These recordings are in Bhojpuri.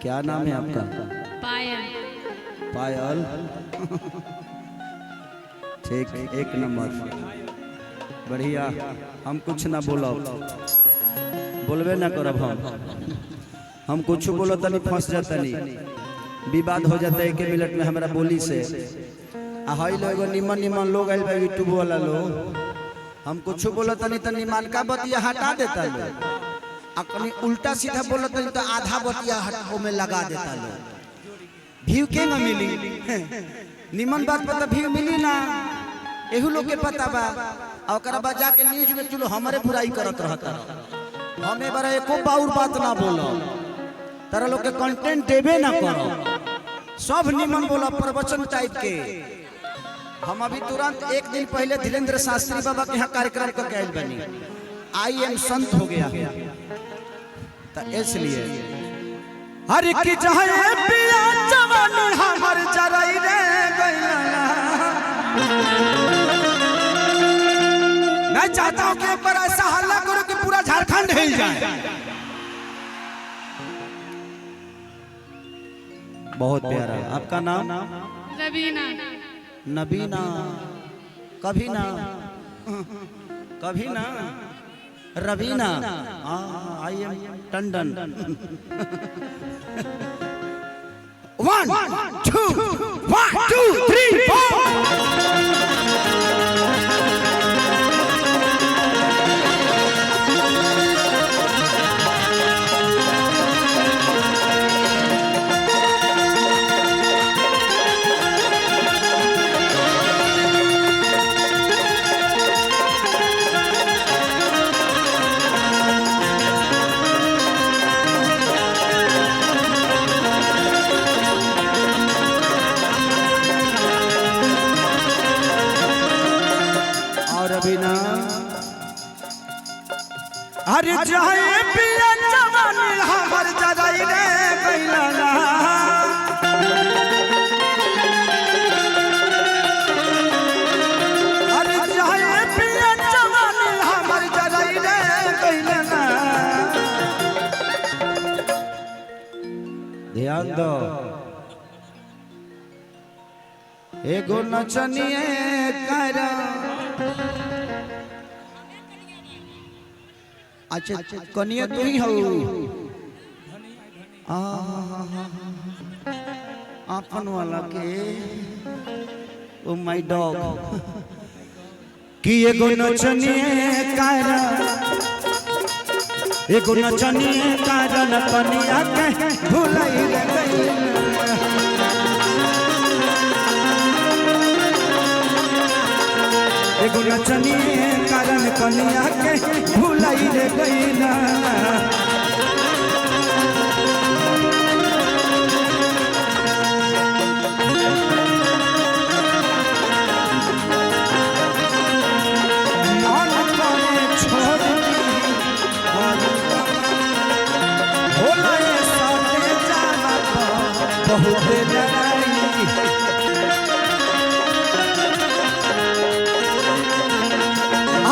क्या नाम है आपका? पायल। पायल। ठीक, एक नंबर, बढ़िया। हम कुछ ना बोलो, बोलबे ना करब। हम कुछ बोलो तनी फंस जाता नहीं, विवाद हो जाता है 1 मिनट में हमारा बोली से। हई लोग निमन निमन लोग आइल बा यूट्यूब वाला लोग, हम कुछ बोलो तनी तो निमन का बतिया हटा देता लोग, अपनी उल्टा सीधा बोलो तनी तो आधा बतिया हटाओ में लगा देता लोग। व्यू के ना मिली, निमन बात पर तो व्यू मिली ना, एहू लोग के पता बा। और बाद जाके न्यूज में चलो हमारे बुराई करत रहता। हमें बड़ा एको बाउर बात ना बोलो, तारा लोग के कंटेंट देबे ना करो, सब निमन बोलो प्रवचन टाइप के। हम अभी तुरंत 1 दिन पहले धीरेन्द्र शास्त्री बाबा के यहाँ कार्यक्रम करके आयल बनी, आई एम संत हो गया, तो इसलिए हर की चाहे पिया जवानी हमर जराई रे गइला। मैं चाहता हूं कि एक बार ऐसा हल्ला करो कि पूरा झारखंड हिल जाए। बहुत प्यारा। आपका नाम? रवीना। नबीना। कभी ना, कभी ना, रवीना। I am Tandon. 1 2 1 2 3 4। अरे जाए पिया जवानी हमर जराई रे गइला। अरे जाए पिया जवानी हमर जराई रे गइला। ध्यान दो, एगो नचनिए करा। अच्छा, कनिया तू ही हो? आपन वाला के ओ माय डॉग कि एगो नचनिए कारा, एगो नचनिए कारा न कनिया के भुलाई रे गइल। एगो नचनिए कारण कनिया के भुलाई रे गइला। मन करे छोड़ दी होला ये साथे जाना बहुत लड़ाई।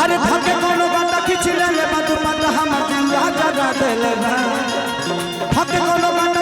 अरे धके कोनो गाता खिंच ले बात मत हम जिया जगा देले ना, धके कोनो गाता